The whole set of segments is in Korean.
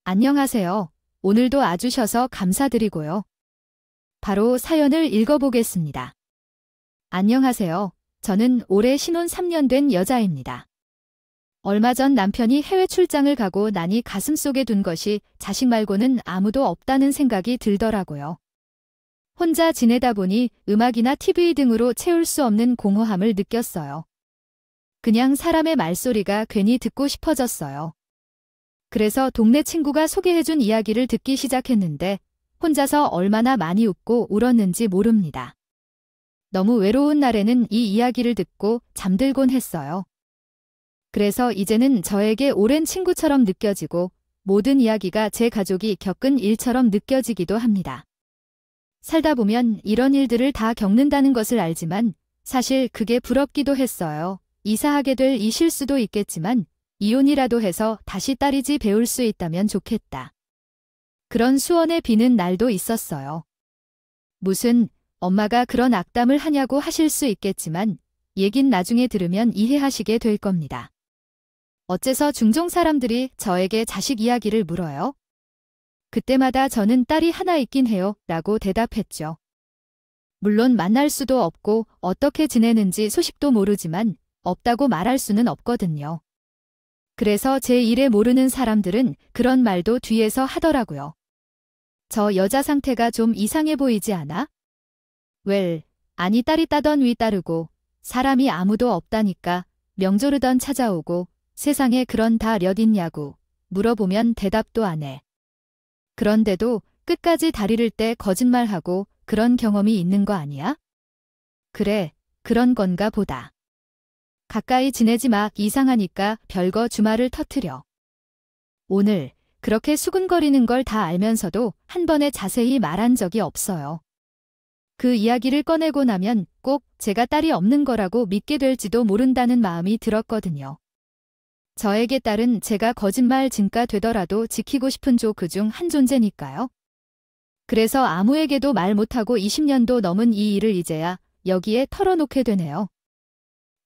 안녕하세요. 오늘도 와주셔서 감사드리고요. 바로 사연을 읽어보겠습니다. 안녕하세요. 저는 올해 신혼 3년 된 여자입니다. 얼마 전 남편이 해외 출장을 가고 나니 가슴속에 둔 것이 자식 말고는 아무도 없다는 생각이 들더라고요. 혼자 지내다 보니 음악이나 TV 등으로 채울 수 없는 공허함을 느꼈어요. 그냥 사람의 말소리가 괜히 듣고 싶어졌어요. 그래서 동네 친구가 소개해준 이야기를 듣기 시작했는데 혼자서 얼마나 많이 웃고 울었는지 모릅니다. 너무 외로운 날에는 이 이야기를 듣고 잠들곤 했어요. 그래서 이제는 저에게 오랜 친구처럼 느껴지고 모든 이야기가 제 가족이 겪은 일처럼 느껴지기도 합니다. 살다 보면 이런 일들을 다 겪는다는 것을 알지만 사실 그게 부럽기도 했어요. 이사하게 될 이 실수도 있겠지만 이혼이라도 해서 다시 딸이 집 배울 수 있다면 좋겠다. 그런 수원에 비는 날도 있었어요. 무슨 엄마가 그런 악담을 하냐고 하실 수 있겠지만 얘긴 나중에 들으면 이해하시게 될 겁니다. 어째서 중동 사람들이 저에게 자식 이야기를 물어요? 그때마다 저는 딸이 하나 있긴 해요 라고 대답했죠. 물론 만날 수도 없고 어떻게 지내는지 소식도 모르지만 없다고 말할 수는 없거든요. 그래서 제 일에 모르는 사람들은 그런 말도 뒤에서 하더라고요. 저 여자 상태가 좀 이상해 보이지 않아? 아니 딸이 따던 위 따르고 사람이 아무도 없다니까 명조르던 찾아오고 세상에 그런 다 몇 있냐고 물어보면 대답도 안 해. 그런데도 끝까지 다리를 떼 거짓말하고 그런 경험이 있는 거 아니야? 그래, 그런 건가 보다. 가까이 지내지 마. 이상하니까 별거 주말을 터트려. 오늘 그렇게 수근거리는 걸 다 알면서도 한 번에 자세히 말한 적이 없어요. 그 이야기를 꺼내고 나면 꼭 제가 딸이 없는 거라고 믿게 될지도 모른다는 마음이 들었거든요. 저에게 딸은 제가 거짓말 진가 되더라도 지키고 싶은 그중 한 존재니까요. 그래서 아무에게도 말 못하고 20년도 넘은 이 일을 이제야 여기에 털어놓게 되네요.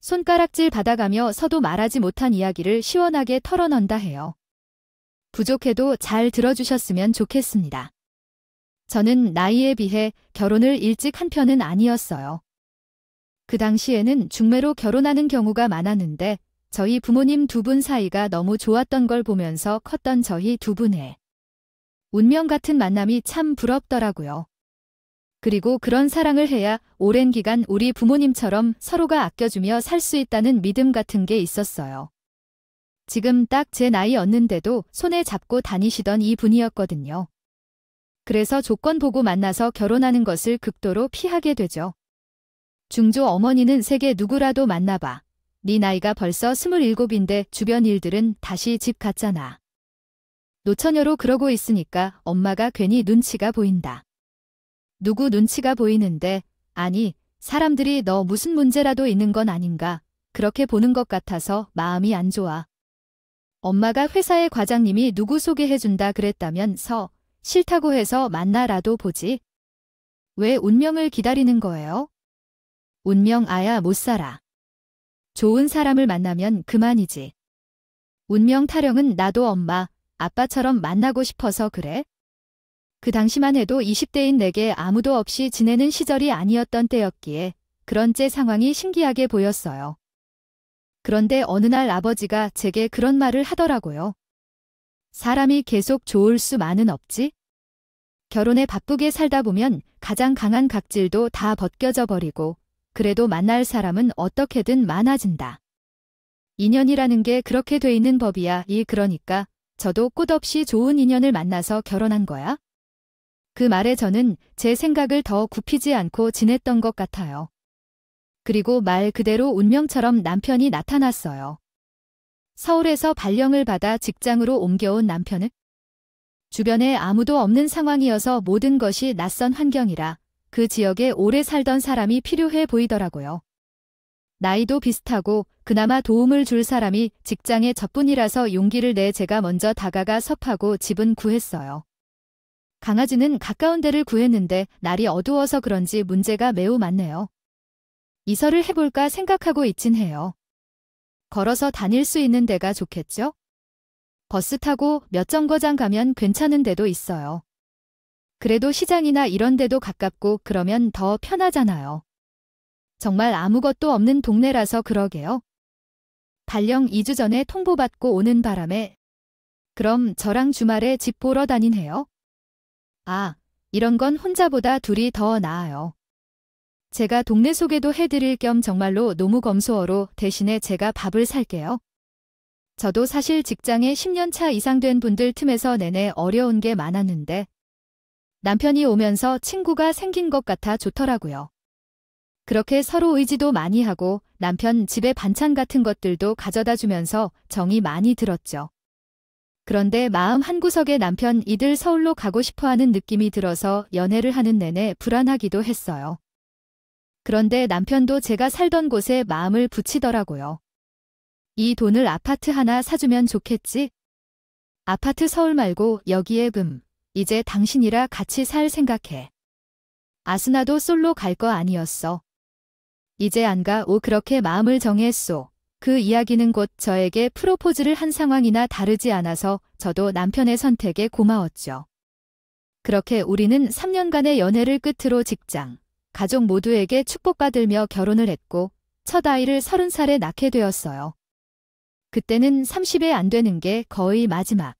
손가락질 받아가며 서도 말하지 못한 이야기를 시원하게 털어넣는다 해요. 부족해도 잘 들어주셨으면 좋겠습니다. 저는 나이에 비해 결혼을 일찍 한 편은 아니었어요. 그 당시에는 중매로 결혼하는 경우가 많았는데 저희 부모님 두 분 사이가 너무 좋았던 걸 보면서 컸던 저희 두 분의 운명 같은 만남이 참 부럽더라고요. 그리고 그런 사랑을 해야 오랜 기간 우리 부모님처럼 서로가 아껴주며 살 수 있다는 믿음 같은 게 있었어요. 지금 딱 제 나이였는데도 손에 잡고 다니시던 이 분이었거든요. 그래서 조건 보고 만나서 결혼하는 것을 극도로 피하게 되죠. 중조 어머니는 세계 누구라도 만나봐. 네 나이가 벌써 27인데 주변 일들은 다시 집 갔잖아. 노처녀로 그러고 있으니까 엄마가 괜히 눈치가 보인다. 누구 눈치가 보이는데 아니 사람들이 너 무슨 문제라도 있는 건 아닌가 그렇게 보는 것 같아서 마음이 안 좋아. 엄마가 회사의 과장님이 누구 소개해준다 그랬다면서 싫다고 해서 만나라도 보지. 왜 운명을 기다리는 거예요? 운명 아야 못 살아. 좋은 사람을 만나면 그만이지. 운명 타령은 나도 엄마, 아빠처럼 만나고 싶어서 그래? 그 당시만 해도 20대인 내게 아무도 없이 지내는 시절이 아니었던 때였기에 그런 제 상황이 신기하게 보였어요. 그런데 어느 날 아버지가 제게 그런 말을 하더라고요. 사람이 계속 좋을 수만은 없지? 결혼에 바쁘게 살다 보면 가장 강한 각질도 다 벗겨져 버리고 그래도 만날 사람은 어떻게든 많아진다. 인연이라는 게 그렇게 돼 있는 법이야. 그러니까 저도 끝없이 좋은 인연을 만나서 결혼한 거야. 그 말에 저는 제 생각을 더 굽히지 않고 지냈던 것 같아요. 그리고 말 그대로 운명처럼 남편이 나타났어요. 서울에서 발령을 받아 직장으로 옮겨온 남편은 주변에 아무도 없는 상황이어서 모든 것이 낯선 환경이라 그 지역에 오래 살던 사람이 필요해 보이더라고요. 나이도 비슷하고 그나마 도움을 줄 사람이 직장에 저뿐이라서 용기를 내 제가 먼저 다가가 섭하고 집은 구했어요. 강아지는 가까운 데를 구했는데 날이 어두워서 그런지 문제가 매우 많네요. 이사를 해볼까 생각하고 있진 해요. 걸어서 다닐 수 있는 데가 좋겠죠? 버스 타고 몇 정거장 가면 괜찮은 데도 있어요. 그래도 시장이나 이런 데도 가깝고 그러면 더 편하잖아요. 정말 아무것도 없는 동네라서 그러게요. 발령 2주 전에 통보받고 오는 바람에 그럼 저랑 주말에 집 보러 다니네요. 아, 이런 건 혼자보다 둘이 더 나아요. 제가 동네 소개도 해드릴 겸 정말로 노무검소어로 대신에 제가 밥을 살게요. 저도 사실 직장에 10년 차 이상 된 분들 틈에서 내내 어려운 게 많았는데 남편이 오면서 친구가 생긴 것 같아 좋더라고요. 그렇게 서로 의지도 많이 하고 남편 집에 반찬 같은 것들도 가져다 주면서 정이 많이 들었죠. 그런데 마음 한구석에 남편 이들 서울로 가고 싶어하는 느낌이 들어서 연애를 하는 내내 불안하기도 했어요. 그런데 남편도 제가 살던 곳에 마음을 붙이더라고요. 이 돈을 아파트 하나 사주면 좋겠지? 아파트 서울 말고 여기에 이제 당신이라 같이 살 생각해. 아스나도 솔로 갈 거 아니었어. 이제 안 가. 그렇게 마음을 정했소. 그 이야기는 곧 저에게 프로포즈를 한 상황이나 다르지 않아서 저도 남편의 선택에 고마웠죠. 그렇게 우리는 3년간의 연애를 끝으로 직장, 가족 모두에게 축복받으며 결혼을 했고 첫 아이를 30살에 낳게 되었어요. 그때는 30에 안 되는 게 거의 마지막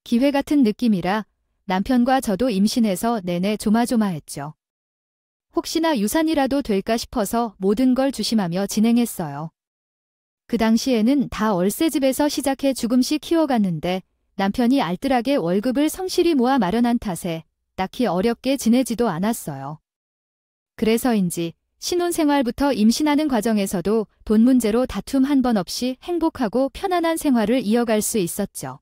기회 같은 느낌이라 남편과 저도 임신해서 내내 조마조마했죠. 혹시나 유산이라도 될까 싶어서 모든 걸 주심하며 진행했어요. 그 당시에는 다 월세집에서 시작해 조금씩 키워갔는데 남편이 알뜰하게 월급을 성실히 모아 마련한 탓에 딱히 어렵게 지내지도 않았어요. 그래서인지 신혼생활부터 임신하는 과정에서도 돈 문제로 다툼 한 번 없이 행복하고 편안한 생활을 이어갈 수 있었죠.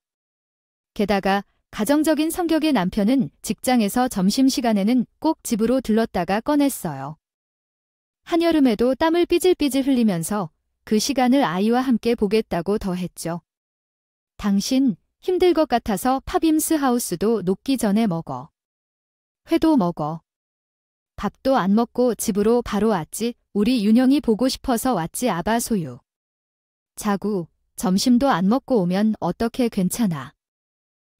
게다가 가정적인 성격의 남편은 직장에서 점심시간에는 꼭 집으로 들렀다가 꺼냈어요. 한여름에도 땀을 삐질삐질 흘리면서 그 시간을 아이와 함께 보겠다고 더했죠. 당신 힘들 것 같아서 팝임스 하우스도 녹기 전에 먹어. 회도 먹어. 밥도 안 먹고 집으로 바로 왔지. 우리 윤영이 보고 싶어서 왔지. 아바 소유. 자구, 점심도 안 먹고 오면 어떻게 괜찮아.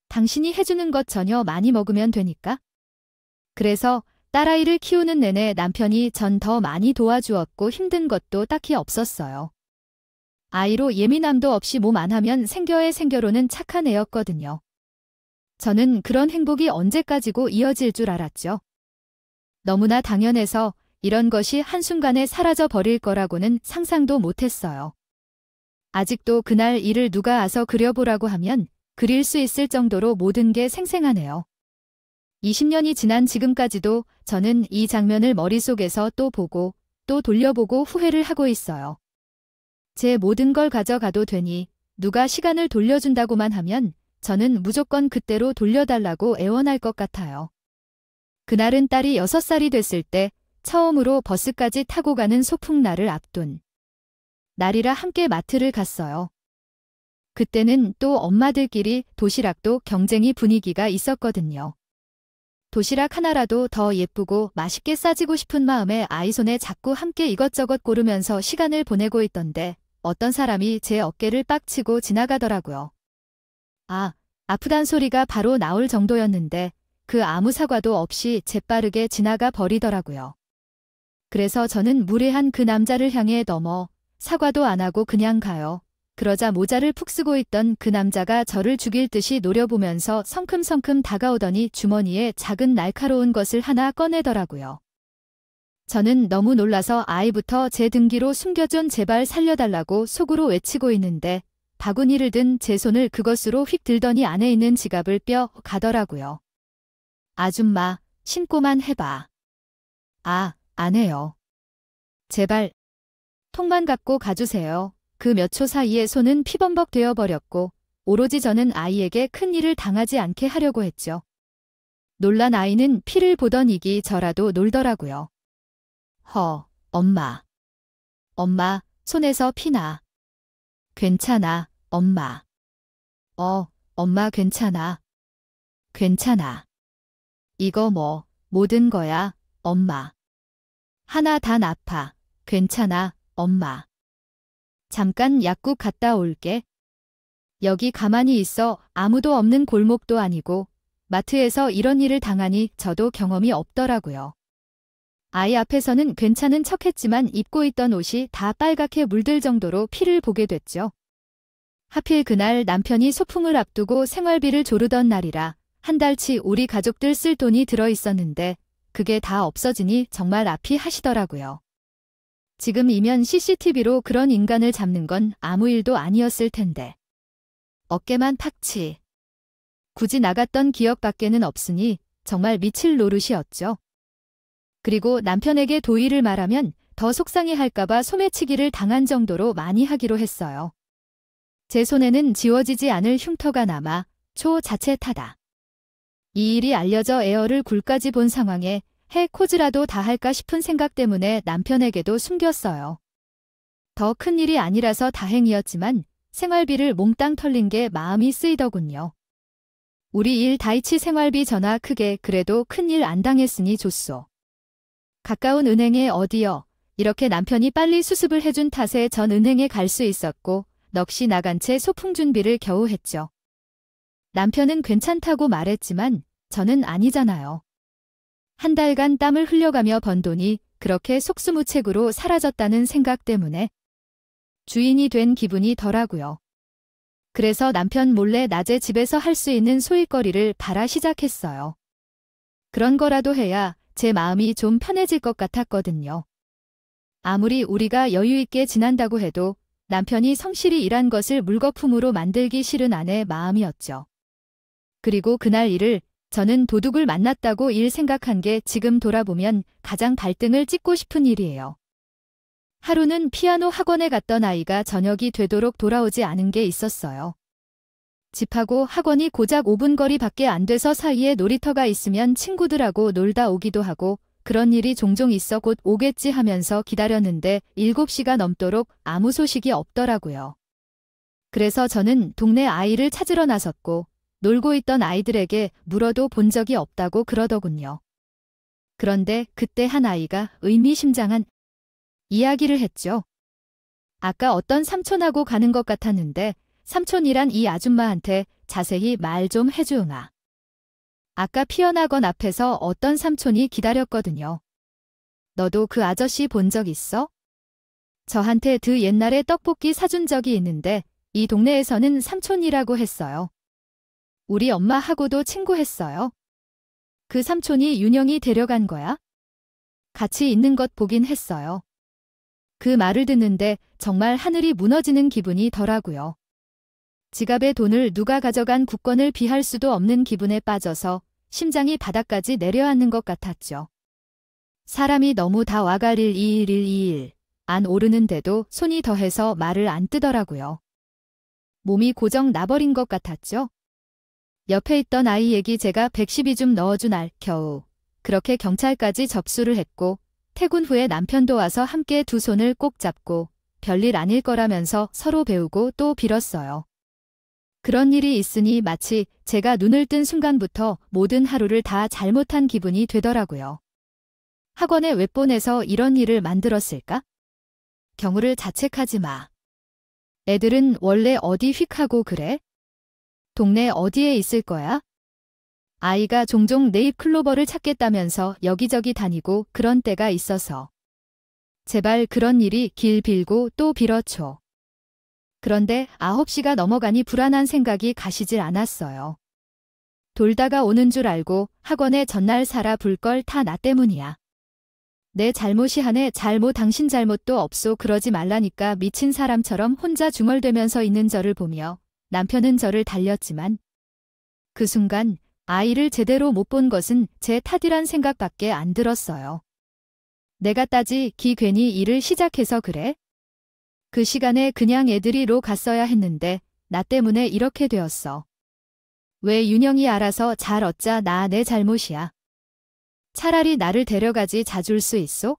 당신이 해주는 것 전혀 많이 먹으면 되니까. 그래서 딸아이를 키우는 내내 남편이 전 더 많이 도와주었고 힘든 것도 딱히 없었어요. 아이로 예민함도 없이 몸 안 하면 생겨로는 착한 애였거든요. 저는 그런 행복이 언제까지고 이어질 줄 알았죠. 너무나 당연해서 이런 것이 한순간에 사라져 버릴 거라고는 상상도 못했어요. 아직도 그날 일을 누가 와서 그려보라고 하면 그릴 수 있을 정도로 모든 게 생생하네요. 20년이 지난 지금까지도 저는 이 장면을 머릿속에서 또 보고 또 돌려보고 후회를 하고 있어요. 제 모든 걸 가져가도 되니 누가 시간을 돌려준다고만 하면 저는 무조건 그때로 돌려달라고 애원할 것 같아요. 그날은 딸이 6살이 됐을 때 처음으로 버스까지 타고 가는 소풍날을 앞둔 날이라 함께 마트를 갔어요. 그때는 또 엄마들끼리 도시락도 경쟁이 분위기가 있었거든요. 도시락 하나라도 더 예쁘고 맛있게 싸지고 싶은 마음에 아이 손에 자꾸 함께 이것저것 고르면서 시간을 보내고 있던데 어떤 사람이 제 어깨를 빡치고 지나가더라고요. 아, 아프단 소리가 바로 나올 정도였는데 그 아무 사과도 없이 재빠르게 지나가 버리더라고요. 그래서 저는 무례한 그 남자를 향해 넘어 사과도 안 하고 그냥 가요. 그러자 모자를 푹 쓰고 있던 그 남자가 저를 죽일 듯이 노려보면서 성큼성큼 다가오더니 주머니에 작은 날카로운 것을 하나 꺼내더라고요. 저는 너무 놀라서 아이부터 제 등기로 숨겨준 제발 살려달라고 속으로 외치고 있는데 바구니를 든 제 손을 그것으로 휙 들더니 안에 있는 지갑을 뼈 가더라고요. 아줌마, 신고만 해봐. 아, 안 해요. 제발 통만 갖고 가주세요. 그 몇 초 사이에 손은 피범벅 되어버렸고 오로지 저는 아이에게 큰일을 당하지 않게 하려고 했죠. 놀란 아이는 피를 보던 이기 저라도 놀더라고요. 엄마. 엄마, 손에서 피나. 괜찮아, 엄마. 엄마 괜찮아. 괜찮아. 이거 모든 거야, 엄마. 하나 단 아파. 괜찮아, 엄마. 잠깐 약국 갔다 올게. 여기 가만히 있어 아무도 없는 골목도 아니고 마트에서 이런 일을 당하니 저도 경험이 없더라고요. 아이 앞에서는 괜찮은 척했지만 입고 있던 옷이 다 빨갛게 물들 정도로 피를 보게 됐죠. 하필 그날 남편이 소풍을 앞두고 생활비를 조르던 날이라 한 달치 우리 가족들 쓸 돈이 들어 있었는데 그게 다 없어지니 정말 앞이 하시더라고요. 지금이면 CCTV로 그런 인간을 잡는 건 아무 일도 아니었을 텐데. 어깨만 팍치. 굳이 나갔던 기억밖에는 없으니 정말 미칠 노릇이었죠. 그리고 남편에게 도의를 말하면 더 속상해할까봐 소매치기를 당한 정도로 많이 하기로 했어요. 제 손에는 지워지지 않을 흉터가 남아 초자책하다. 이 일이 알려져 에어를 굴까지 본 상황에 해코지라도 다 할까 싶은 생각 때문에 남편에게도 숨겼어요. 더 큰 일이 아니라서 다행이었지만 생활비를 몽땅 털린 게 마음이 쓰이더군요. 우리 일 다이치 생활비 전화 크게 그래도 큰일 안 당했으니 좋소. 가까운 은행에 어디요? 이렇게 남편이 빨리 수습을 해준 탓에 전 은행에 갈 수 있었고 넋이 나간 채 소풍 준비를 겨우 했죠. 남편은 괜찮다고 말했지만 저는 아니잖아요. 한 달간 땀을 흘려가며 번 돈이 그렇게 속수무책으로 사라졌다는 생각 때문에 주인이 된 기분이 덜하고요. 그래서 남편 몰래 낮에 집에서 할 수 있는 소일거리를 바라 시작했어요. 그런 거라도 해야 제 마음이 좀 편해질 것 같았거든요. 아무리 우리가 여유 있게 지낸다고 해도 남편이 성실히 일한 것을 물거품으로 만들기 싫은 아내 마음이었죠. 그리고 그날 일을 저는 도둑을 만났다고 일 생각한 게 지금 돌아보면 가장 발등을 찍고 싶은 일이에요. 하루는 피아노 학원에 갔던 아이가 저녁이 되도록 돌아오지 않은 게 있었어요. 집하고 학원이 고작 5분 거리밖에 안 돼서 사이에 놀이터가 있으면 친구들하고 놀다 오기도 하고 그런 일이 종종 있어 곧 오겠지 하면서 기다렸는데 7시가 넘도록 아무 소식이 없더라고요. 그래서 저는 동네 아이를 찾으러 나섰고 놀고 있던 아이들에게 물어도 본 적이 없다고 그러더군요. 그런데 그때 한 아이가 의미심장한 이야기를 했죠. 아까 어떤 삼촌하고 가는 것 같았는데 삼촌이란 이 아줌마한테 자세히 말 좀 해주응아. 아까 피어나건 앞에서 어떤 삼촌이 기다렸거든요. 너도 그 아저씨 본 적 있어? 저한테 그 옛날에 떡볶이 사준 적이 있는데 이 동네에서는 삼촌이라고 했어요. 우리 엄마하고도 친구했어요. 그 삼촌이 윤영이 데려간 거야? 같이 있는 것 보긴 했어요. 그 말을 듣는데 정말 하늘이 무너지는 기분이 더라고요. 지갑에 돈을 누가 가져간 국권을 비할 수도 없는 기분에 빠져서 심장이 바닥까지 내려앉는 것 같았죠. 사람이 너무 다 와가릴 21121 안 오르는데도 손이 더해서 말을 안 뜨더라고요. 몸이 고정 나버린 것 같았죠. 옆에 있던 아이 얘기 제가 112 좀 넣어준 알 겨우 그렇게 경찰까지 접수를 했고 퇴근 후에 남편도 와서 함께 두 손을 꼭 잡고 별일 아닐 거라면서 서로 배우고 또 빌었어요. 그런 일이 있으니 마치 제가 눈을 뜬 순간부터 모든 하루를 다 잘못한 기분이 되더라고요. 학원에 왜 보내서 이런 일을 만들었을까? 경우를 자책하지 마. 애들은 원래 어디 휙 하고 그래? 동네 어디에 있을 거야? 아이가 종종 네잎클로버를 찾겠다면서 여기저기 다니고 그런 때가 있어서. 제발 그런 일이 길 빌고 또 빌어줘. 그런데 9시가 넘어가니 불안한 생각이 가시질 않았어요. 돌다가 오는 줄 알고 학원에 전날 사라 불 걸 다 나 때문이야. 내 잘못이 하네 잘못 당신 잘못도 없소 그러지 말라니까 미친 사람처럼 혼자 중얼대면서 있는 저를 보며 남편은 저를 달렸지만 그 순간 아이를 제대로 못 본 것은 제 탓이란 생각밖에 안 들었어요. 내가 따지 기 괜히 일을 시작해서 그래? 그 시간에 그냥 애들이로 갔어야 했는데 나 때문에 이렇게 되었어. 왜 윤영이 알아서 잘 얻자 나 내 잘못이야. 차라리 나를 데려가지 자줄 수 있소?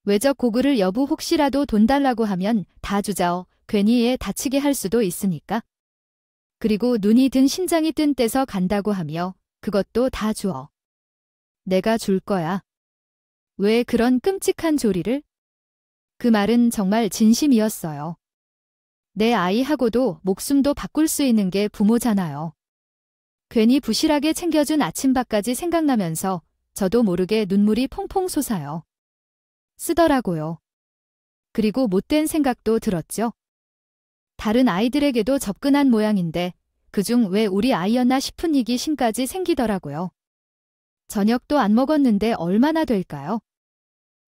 외적 고글을 여부 혹시라도 돈 달라고 하면 다 주자어 괜히 애 다치게 할 수도 있으니까. 그리고 눈이 든 심장이 뜬 떼서 간다고 하며 그것도 다 주어. 내가 줄 거야. 왜 그런 끔찍한 조리를? 그 말은 정말 진심이었어요. 내 아이하고도 목숨도 바꿀 수 있는 게 부모잖아요. 괜히 부실하게 챙겨준 아침밥까지 생각나면서 저도 모르게 눈물이 퐁퐁 솟아요. 쓰더라고요. 그리고 못된 생각도 들었죠. 다른 아이들에게도 접근한 모양인데 그중 왜 우리 아이였나 싶은 이기심까지 생기더라고요. 저녁도 안 먹었는데 얼마나 될까요?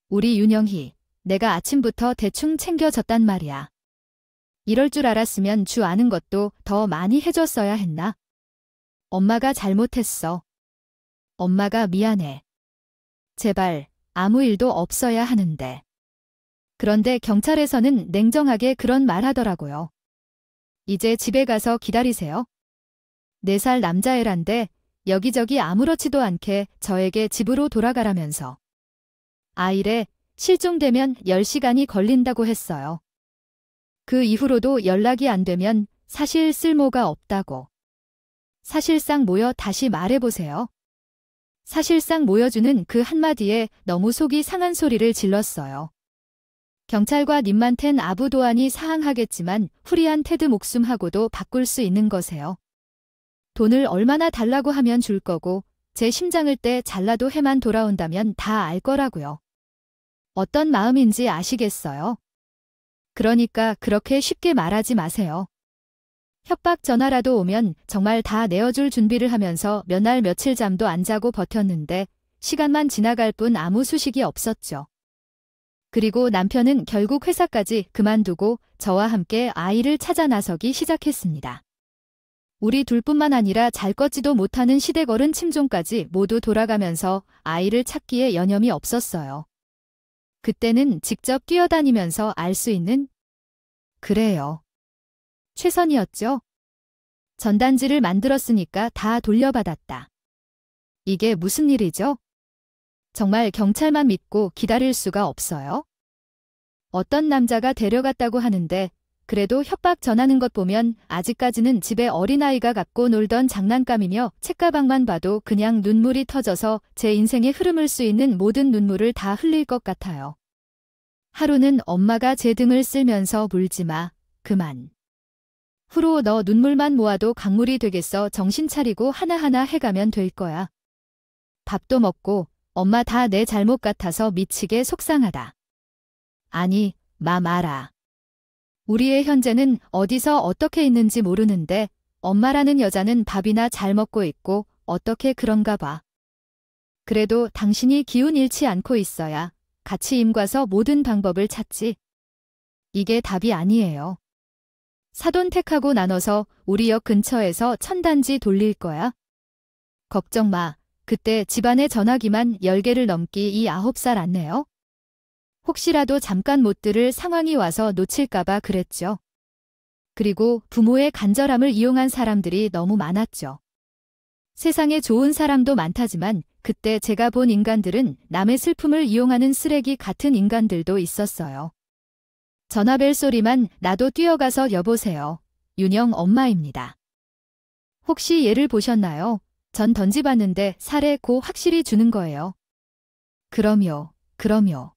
우리 윤영희, 내가 아침부터 대충 챙겨줬단 말이야. 이럴 줄 알았으면 주 아는 것도 더 많이 해줬어야 했나? 엄마가 잘못했어. 엄마가 미안해. 제발 아무 일도 없어야 하는데. 그런데 경찰에서는 냉정하게 그런 말 하더라고요. 이제 집에 가서 기다리세요. 4살 남자애란데 여기저기 아무렇지도 않게 저에게 집으로 돌아가라면서. 아이래 실종되면 10시간이 걸린다고 했어요. 그 이후로도 연락이 안 되면 사실 쓸모가 없다고. 사실상 모여 다시 말해보세요. 사실상 모여주는 그 한마디에 너무 속이 상한 소리를 질렀어요. 경찰과 님한텐 아부도안이 사항하겠지만 후리한 테드 목숨하고도 바꿀 수 있는 거세요. 돈을 얼마나 달라고 하면 줄 거고 제 심장을 때 잘라도 해만 돌아온다면 다 알 거라고요. 어떤 마음인지 아시겠어요? 그러니까 그렇게 쉽게 말하지 마세요. 협박 전화라도 오면 정말 다 내어줄 준비를 하면서 몇 날 며칠 잠도 안 자고 버텼는데 시간만 지나갈 뿐 아무 소식이 없었죠. 그리고 남편은 결국 회사까지 그만두고 저와 함께 아이를 찾아 나서기 시작했습니다. 우리 둘뿐만 아니라 잘 걷지도 못하는 시댁어른 침종까지 모두 돌아가면서 아이를 찾기에 여념이 없었어요. 그때는 직접 뛰어다니면서 알 수 있는 그래요. 최선이었죠. 전단지를 만들었으니까 다 돌려받았다. 이게 무슨 일이죠? 정말 경찰만 믿고 기다릴 수가 없어요? 어떤 남자가 데려갔다고 하는데 그래도 협박 전하는 것 보면 아직까지는 집에 어린아이가 갖고 놀던 장난감이며 책가방만 봐도 그냥 눈물이 터져서 제 인생에 흐름을 수 있는 모든 눈물을 다 흘릴 것 같아요. 하루는 엄마가 제 등을 쓸면서 울지 마, 그만. 후로 너 눈물만 모아도 강물이 되겠어 정신 차리고 하나하나 해가면 될 거야. 밥도 먹고 엄마 다 내 잘못 같아서 미치게 속상하다. 아니, 마 마라. 우리의 현재는 어디서 어떻게 있는지 모르는데 엄마라는 여자는 밥이나 잘 먹고 있고 어떻게 그런가 봐. 그래도 당신이 기운 잃지 않고 있어야 같이 임과서 모든 방법을 찾지. 이게 답이 아니에요. 사돈택하고 나눠서 우리 역 근처에서 천단지 돌릴 거야. 걱정 마. 그때 집안에 전화기만 10개를 넘기 이 9살 안내요. 혹시라도 잠깐 못 들을 상황이 와서 놓칠까봐 그랬죠. 그리고 부모의 간절함을 이용한 사람들이 너무 많았죠. 세상에 좋은 사람도 많다지만 그때 제가 본 인간들은 남의 슬픔을 이용하는 쓰레기 같은 인간들도 있었어요. 전화벨 소리만 나도 뛰어가서 여보세요. 윤영 엄마입니다. 혹시 얘를 보셨나요? 전 던지봤는데 살에 고 확실히 주는 거예요. 그럼요.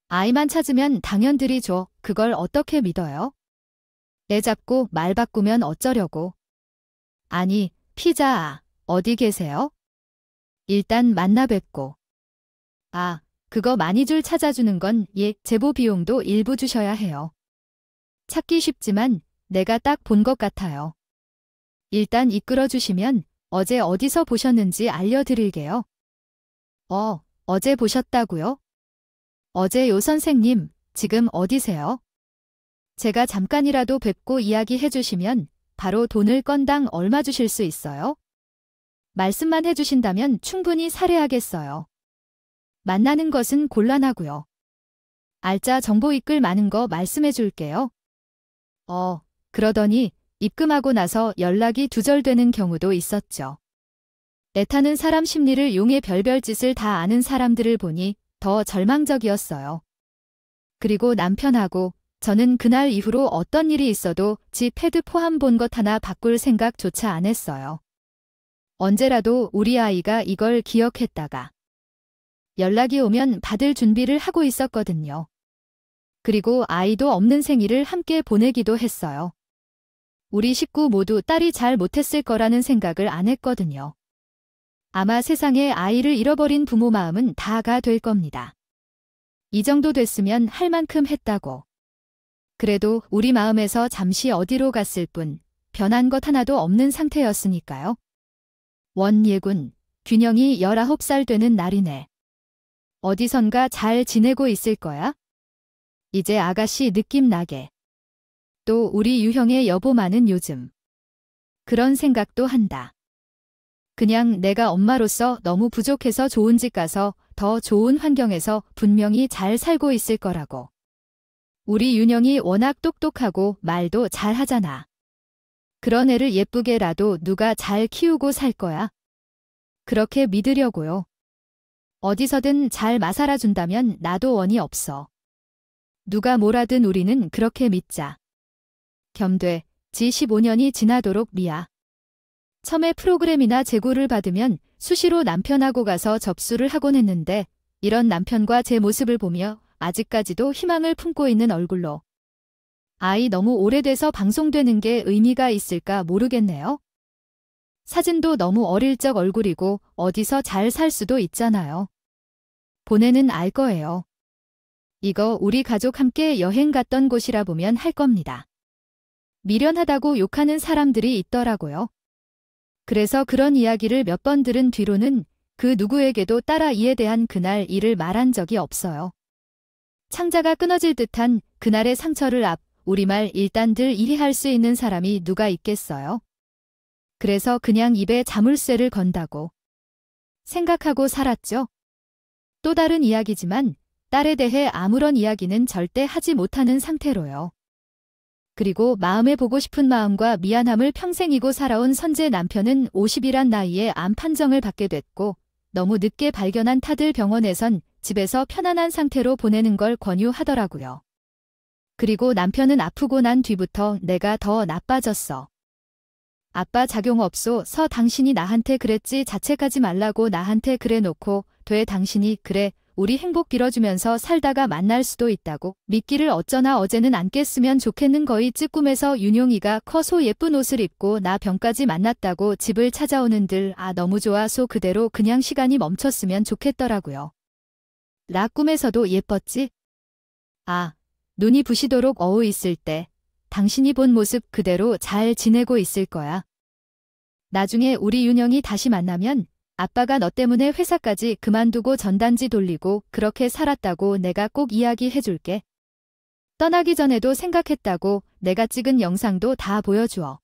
아이만 찾으면 당연들이 줘. 그걸 어떻게 믿어요? 애 잡고 말 바꾸면 어쩌려고. 아니, 피자 어디 계세요? 일단 만나 뵙고. 아, 그거 많이 줄 찾아주는 건 제보 비용도 일부 주셔야 해요. 찾기 쉽지만 내가 딱 본 것 같아요. 일단 이끌어 주시면 어제 어디서 보셨는지 알려드릴게요. 어제 보셨다고요? 어제 요 선생님, 지금 어디세요? 제가 잠깐이라도 뵙고 이야기해 주시면 바로 돈을 건당 얼마 주실 수 있어요? 말씀만 해주신다면 충분히 살해하겠어요. 만나는 것은 곤란하고요. 알짜 정보 입글 많은 거 말씀해 줄게요. 그러더니 입금하고 나서 연락이 두절되는 경우도 있었죠. 애타는 사람 심리를 이용해 별별 짓을 다 아는 사람들을 보니 더 절망적이었어요. 그리고 남편하고 저는 그날 이후로 어떤 일이 있어도 지 패드 포함 본 것 하나 바꿀 생각조차 안 했어요. 언제라도 우리 아이가 이걸 기억했다가 연락이 오면 받을 준비를 하고 있었거든요. 그리고 아이도 없는 생일을 함께 보내기도 했어요. 우리 식구 모두 딸이 잘 못했을 거라는 생각을 안 했거든요. 아마 세상에 아이를 잃어버린 부모 마음은 다가 될 겁니다. 이 정도 됐으면 할 만큼 했다고. 그래도 우리 마음에서 잠시 어디로 갔을 뿐 변한 것 하나도 없는 상태였으니까요. 원예군, 균영이 19살 되는 날이네. 어디선가 잘 지내고 있을 거야? 이제 아가씨 느낌 나게. 또 우리 유형의 여보만은 요즘 그런 생각도 한다. 그냥 내가 엄마로서 너무 부족해서 좋은 집 가서 더 좋은 환경에서 분명히 잘 살고 있을 거라고. 우리 윤영이 워낙 똑똑하고 말도 잘 하잖아. 그런 애를 예쁘게라도 누가 잘 키우고 살 거야. 그렇게 믿으려고요. 어디서든 잘 마살아준다면 나도 원이 없어. 누가 뭐라든 우리는 그렇게 믿자. 겸돼, 지 15년이 지나도록 미아. 처음에 프로그램이나 제고를 받으면 수시로 남편하고 가서 접수를 하곤 했는데 이런 남편과 제 모습을 보며 아직까지도 희망을 품고 있는 얼굴로. 아이 너무 오래돼서 방송되는 게 의미가 있을까 모르겠네요. 사진도 너무 어릴 적 얼굴이고 어디서 잘 살 수도 있잖아요. 보내는 알 거예요. 이거 우리 가족 함께 여행 갔던 곳이라 보면 할 겁니다. 미련하다고 욕하는 사람들이 있더라고요. 그래서 그런 이야기를 몇 번 들은 뒤로는 그 누구에게도 딸아이에 대한 그날 일을 말한 적이 없어요. 창자가 끊어질 듯한 그날의 상처를 우리말 일단들 이해할 수 있는 사람이 누가 있겠어요? 그래서 그냥 입에 자물쇠를 건다고 생각하고 살았죠. 또 다른 이야기지만 딸에 대해 아무런 이야기는 절대 하지 못하는 상태로요. 그리고 마음에 보고 싶은 마음과 미안함을 평생 이고 살아온 선재 남편은 50이란 나이에 암 판정을 받게 됐고 너무 늦게 발견한 타들 병원에선 집에서 편안한 상태로 보내는 걸 권유하더라고요. 그리고 남편은 아프고 난 뒤부터 내가 더 나빠졌어. 아빠 작용 없소.서 당신이 나한테 그랬지 자책하지 말라고 나한테 그래 놓고 돼 당신이 그래 우리 행복 빌어주면서 살다가 만날 수도 있다고 믿기를 어쩌나 어제는 안 깼으면 좋겠는 거이 찌꿈에서 윤용이가 커서 예쁜 옷을 입고 나 병까지 만났다고 집을 찾아오는들 너무 좋아서 그대로 그냥 시간이 멈췄으면 좋겠더라고요. 나 꿈에서도 예뻤지? 눈이 부시도록 어우 있을 때 당신이 본 모습 그대로 잘 지내고 있을 거야. 나중에 우리 윤영이 다시 만나면 아빠가 너 때문에 회사까지 그만두고 전단지 돌리고 그렇게 살았다고 내가 꼭 이야기해 줄게. 떠나기 전에도 생각했다고 내가 찍은 영상도 다 보여주어.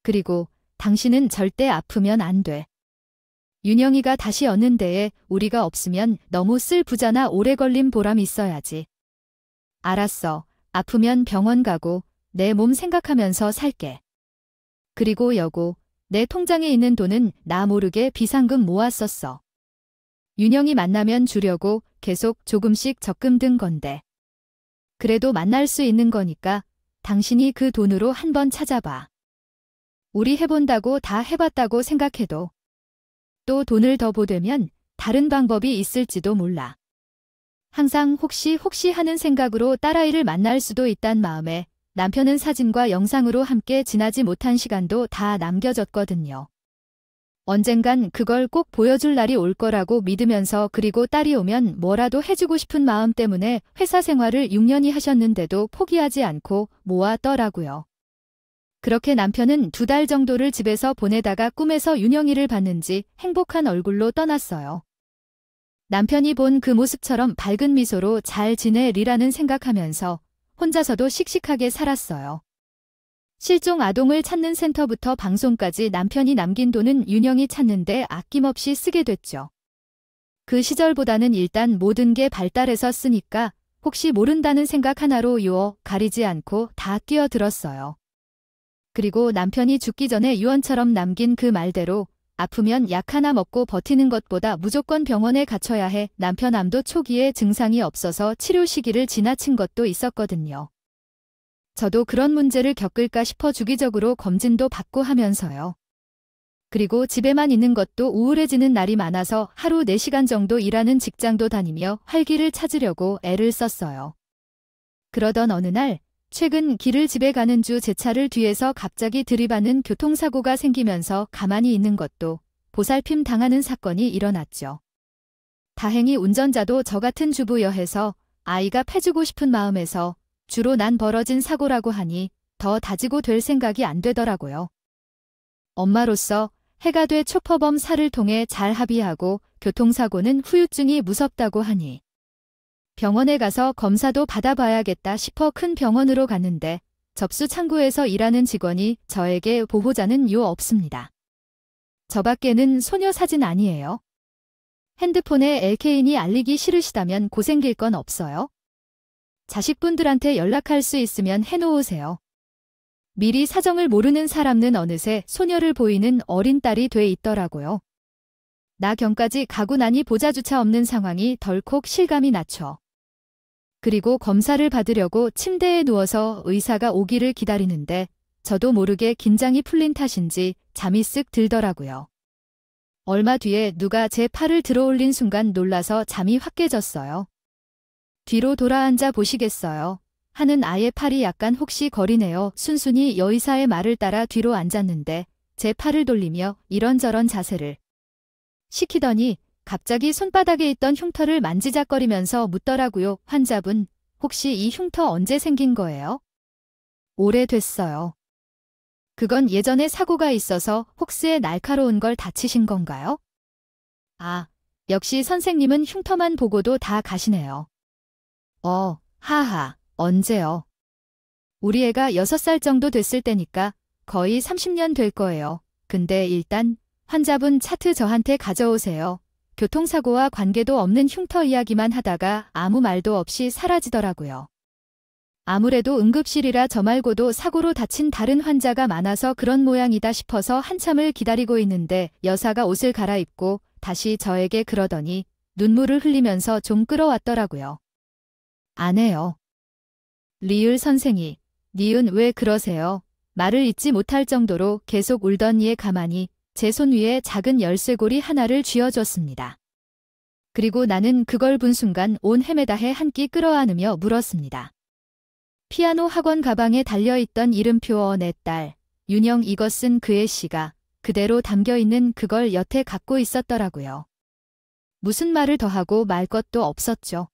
그리고 당신은 절대 아프면 안 돼. 윤영이가 다시 얻는 데에 우리가 없으면 너무 슬프잖아. 오래 걸린 보람 있어야지. 알았어. 아프면 병원 가고 내 몸 생각하면서 살게. 그리고 여고, 내 통장에 있는 돈은 나 모르게 비상금 모았었어. 윤영이 만나면 주려고 계속 조금씩 적금 든 건데. 그래도 만날 수 있는 거니까 당신이 그 돈으로 한번 찾아봐. 우리 해본다고 다 해봤다고 생각해도 또 돈을 더 보되면 다른 방법이 있을지도 몰라. 항상 혹시 하는 생각으로 딸아이를 만날 수도 있단 마음에 남편은 사진과 영상으로 함께 지나지 못한 시간도 다 남겨졌거든요. 언젠간 그걸 꼭 보여줄 날이 올 거라고 믿으면서 그리고 딸이 오면 뭐라도 해주고 싶은 마음 때문에 회사 생활을 6년이 하셨는데도 포기하지 않고 모았더라고요. 그렇게 남편은 2달 정도를 집에서 보내다가 꿈에서 윤영이를 봤는지 행복한 얼굴로 떠났어요. 남편이 본 그 모습처럼 밝은 미소로 잘 지내리라는 생각하면서 혼자서도 씩씩하게 살았어요. 실종 아동을 찾는 센터부터 방송까지 남편이 남긴 돈은 윤영이 찾는데 아낌없이 쓰게 됐죠. 그 시절보다는 일단 모든 게 발달해서 쓰니까 혹시 모른다는 생각 하나로 가리지 않고 다 끼어들었어요. 그리고 남편이 죽기 전에 유언처럼 남긴 그 말대로 아프면 약 하나 먹고 버티는 것보다 무조건 병원에 갇혀야 해. 남편 암도 초기에 증상이 없어서 치료 시기를 지나친 것도 있었거든요. 저도 그런 문제를 겪을까 싶어 주기적으로 검진도 받고 하면서요. 그리고 집에만 있는 것도 우울해지는 날이 많아서 하루 4시간 정도 일하는 직장도 다니며 활기를 찾으려고 애를 썼어요. 그러던 어느 날 최근 길을 집에 가는 주 제 차를 뒤에서 갑자기 들이받는 교통사고가 생기면서 가만히 있는 것도 보살핌 당하는 사건이 일어났죠. 다행히 운전자도 저 같은 주부여 해서 아이가 패주고 싶은 마음에서 주로 난 벌어진 사고라고 하니 더 다지고 될 생각이 안 되더라고요. 엄마로서 해가 돼 초퍼범 사를 통해 잘 합의하고 교통사고는 후유증이 무섭다고 하니 병원에 가서 검사도 받아봐야겠다 싶어 큰 병원으로 갔는데 접수 창구에서 일하는 직원이 저에게 보호자는 요 없습니다. 저밖에는 소녀 사진 아니에요. 핸드폰에 LK인이 알리기 싫으시다면 고생길 건 없어요. 자식분들한테 연락할 수 있으면 해놓으세요. 미리 사정을 모르는 사람은 어느새 소녀를 보이는 어린 딸이 돼 있더라고요. 나경까지 가고 나니 보자주차 없는 상황이 덜컥 실감이 나죠. 그리고 검사를 받으려고 침대에 누워서 의사가 오기를 기다리는데 저도 모르게 긴장이 풀린 탓인지 잠이 쓱 들더라고요. 얼마 뒤에 누가 제 팔을 들어올린 순간 놀라서 잠이 확 깨졌어요. 뒤로 돌아앉아 보시겠어요? 하는 아이의 팔이 약간 혹시 거리네요. 순순히 여의사의 말을 따라 뒤로 앉았는데 제 팔을 돌리며 이런저런 자세를 시키더니 갑자기 손바닥에 있던 흉터를 만지작거리면서 묻더라고요. 환자분, 혹시 이 흉터 언제 생긴 거예요? 오래됐어요. 그건 예전에 사고가 있어서 혹시에 날카로운 걸 다치신 건가요? 아, 역시 선생님은 흉터만 보고도 다 가시네요. 하하, 언제요? 우리 애가 6살 정도 됐을 때니까 거의 30년 될 거예요. 근데 일단 환자분 차트 저한테 가져오세요. 교통사고와 관계도 없는 흉터 이야기만 하다가 아무 말도 없이 사라지더라고요. 아무래도 응급실이라 저 말고도 사고로 다친 다른 환자가 많아서 그런 모양이다 싶어서 한참을 기다리고 있는데 여사가 옷을 갈아입고 다시 저에게 그러더니 눈물을 흘리면서 좀 끌어왔더라고요. 안 해요. 리을 선생이, 니은 왜 그러세요? 말을 잇지 못할 정도로 계속 울던 이에 가만히 제 손 위에 작은 열쇠고리 하나를 쥐어줬습니다. 그리고 나는 그걸 본 순간 온 헤매다해 한 끼 끌어안으며 물었습니다. 피아노 학원 가방에 달려있던 이름표 내 딸, 윤영 이것은 그의 시가 그대로 담겨있는 그걸 여태 갖고 있었더라고요. 무슨 말을 더 하고 말 것도 없었죠.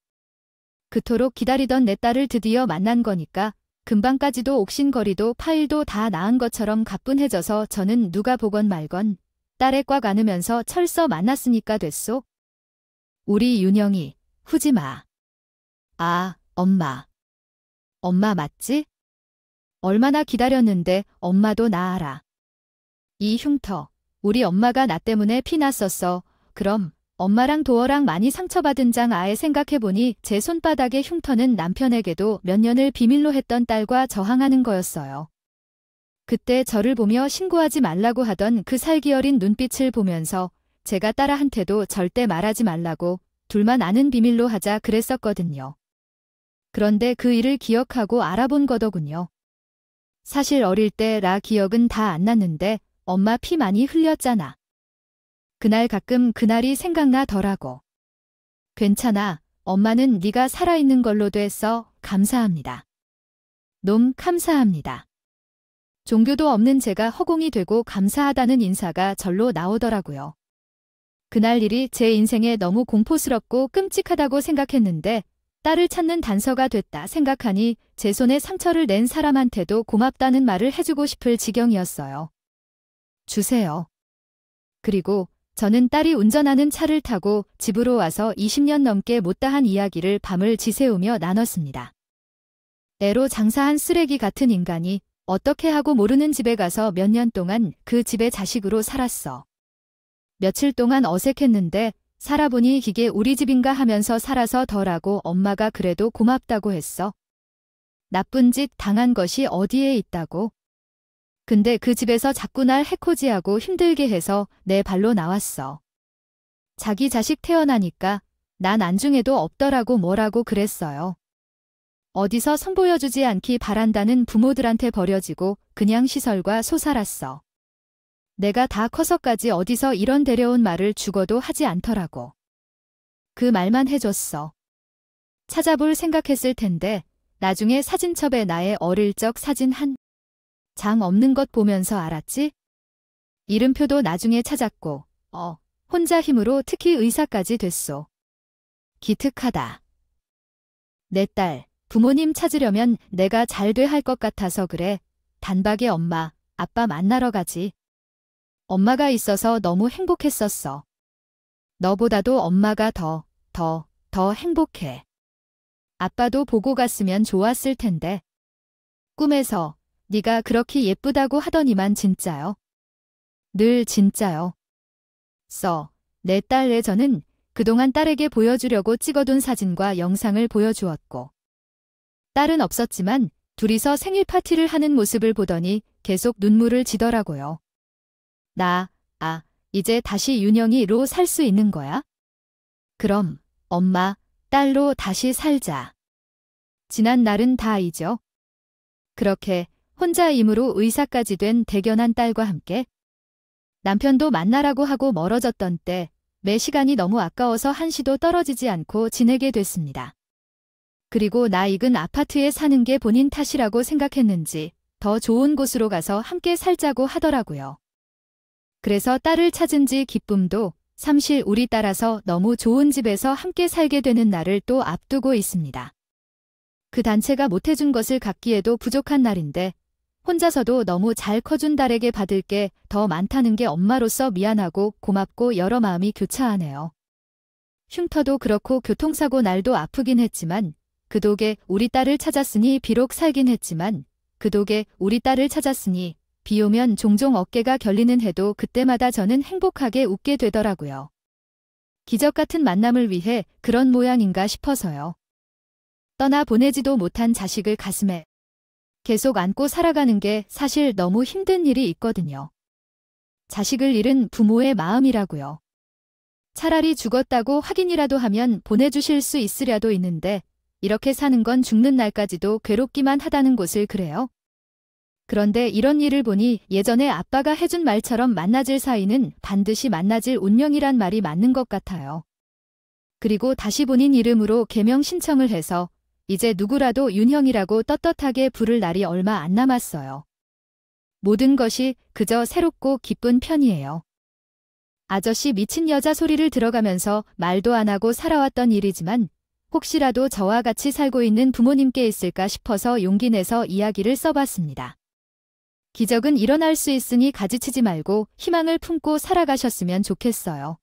그토록 기다리던 내 딸을 드디어 만난 거니까 금방까지도 옥신거리도 파일도 다 나은 것처럼 가뿐해져서 저는 누가 보건 말건 딸에 꽉 안으면서 철서 만났으니까 됐소. 우리 윤영이, 후지마. 아, 엄마. 엄마 맞지? 얼마나 기다렸는데 엄마도 나 알아. 이 흉터, 우리 엄마가 나 때문에 피났었어. 그럼 엄마랑 도어랑 많이 상처받은 장 아예 생각해보니 제 손바닥의 흉터는 남편에게도 몇 년을 비밀로 했던 딸과 저항하는 거였어요. 그때 저를 보며 신고하지 말라고 하던 그 살기 어린 눈빛을 보면서 제가 딸한테도 절대 말하지 말라고 둘만 아는 비밀로 하자 그랬었거든요. 그런데 그 일을 기억하고 알아본 거더군요. 사실 어릴 때 라 기억은 다 안 났는데 엄마 피 많이 흘렸잖아. 그날 가끔 그날이 생각나더라고. 괜찮아. 엄마는 네가 살아있는 걸로 됐어. 감사합니다. 놈 감사합니다. 종교도 없는 제가 허공이 되고 감사하다는 인사가 절로 나오더라고요. 그날 일이 제 인생에 너무 공포스럽고 끔찍하다고 생각했는데 딸을 찾는 단서가 됐다 생각하니 제 손에 상처를 낸 사람한테도 고맙다는 말을 해주고 싶을 지경이었어요. 주세요. 그리고 저는 딸이 운전하는 차를 타고 집으로 와서 20년 넘게 못다한 이야기를 밤을 지새우며 나눴습니다. 애로 장사한 쓰레기 같은 인간이 어떻게 하고 모르는 집에 가서 몇 년 동안 그 집의 자식으로 살았어. 며칠 동안 어색했는데 살아보니 이게 우리 집인가 하면서 살아서 덜하고 엄마가 그래도 고맙다고 했어. 나쁜 짓 당한 것이 어디에 있다고. 근데 그 집에서 자꾸 날 해코지하고 힘들게 해서 내 발로 나왔어. 자기 자식 태어나니까 난 안중에도 없더라고 뭐라고 그랬어요. 어디서 선보여주지 않기 바란다는 부모들한테 버려지고 그냥 시설과 소살았어. 내가 다 커서까지 어디서 이런 데려온 말을 죽어도 하지 않더라고. 그 말만 해줬어. 찾아볼 생각했을 텐데 나중에 사진첩에 나의 어릴 적 사진 한 장 없는 것 보면서 알았지? 이름표도 나중에 찾았고, 혼자 힘으로 특히 의사까지 됐소. 기특하다. 내 딸, 부모님 찾으려면 내가 잘 돼 할 것 같아서 그래. 단박에 엄마, 아빠 만나러 가지. 엄마가 있어서 너무 행복했었어. 너보다도 엄마가 더 행복해. 아빠도 보고 갔으면 좋았을 텐데. 꿈에서 네가 그렇게 예쁘다고 하더니만 진짜요. 늘 진짜요. 내 딸 애저는 그동안 딸에게 보여주려고 찍어둔 사진과 영상을 보여주었고. 딸은 없었지만 둘이서 생일 파티를 하는 모습을 보더니 계속 눈물을 지더라고요. 이제 다시 윤영이로 살 수 있는 거야? 그럼 엄마, 딸로 다시 살자. 지난 날은 다 잊어. 그렇게 혼자 임으로 의사까지 된 대견한 딸과 함께 남편도 만나라고 하고 멀어졌던 때 매 시간이 너무 아까워서 한시도 떨어지지 않고 지내게 됐습니다. 그리고 낡은 아파트에 사는 게 본인 탓이라고 생각했는지 더 좋은 곳으로 가서 함께 살자고 하더라고요. 그래서 딸을 찾은 지 기쁨도 삼실 우리 딸아서 너무 좋은 집에서 함께 살게 되는 날을 또 앞두고 있습니다. 그 단체가 못해준 것을 갚기에도 부족한 날인데 혼자서도 너무 잘 커준 딸에게 받을 게 더 많다는 게 엄마로서 미안하고 고맙고 여러 마음이 교차하네요. 흉터도 그렇고 교통사고 날도 아프긴 했지만 그 덕에 우리 딸을 찾았으니 비록 살긴 했지만 그 덕에 우리 딸을 찾았으니 비 오면 종종 어깨가 결리는 해도 그때마다 저는 행복하게 웃게 되더라고요. 기적 같은 만남을 위해 그런 모양인가 싶어서요. 떠나 보내지도 못한 자식을 가슴에 계속 안고 살아가는 게 사실 너무 힘든 일이 있거든요. 자식을 잃은 부모의 마음이라고요. 차라리 죽었다고 확인이라도 하면 보내주실 수 있으려도 있는데 이렇게 사는 건 죽는 날까지도 괴롭기만 하다는 곳을 그래요. 그런데 이런 일을 보니 예전에 아빠가 해준 말처럼 만나질 사이는 반드시 만나질 운명이란 말이 맞는 것 같아요. 그리고 다시 본인 이름으로 개명 신청을 해서 이제 누구라도 윤형이라고 떳떳하게 부를 날이 얼마 안 남았어요. 모든 것이 그저 새롭고 기쁜 편이에요. 아저씨 미친 여자 소리를 들어가면서 말도 안 하고 살아왔던 일이지만 혹시라도 저와 같이 살고 있는 부모님께 있을까 싶어서 용기 내서 이야기를 써봤습니다. 기적은 일어날 수 있으니 가지치지 말고 희망을 품고 살아가셨으면 좋겠어요.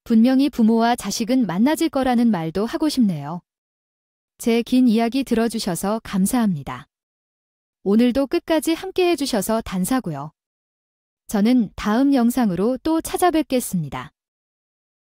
분명히 부모와 자식은 만나질 거라는 말도 하고 싶네요. 제 긴 이야기 들어주셔서 감사합니다. 오늘도 끝까지 함께 해주셔서 단사고요. 저는 다음 영상으로 또 찾아뵙겠습니다.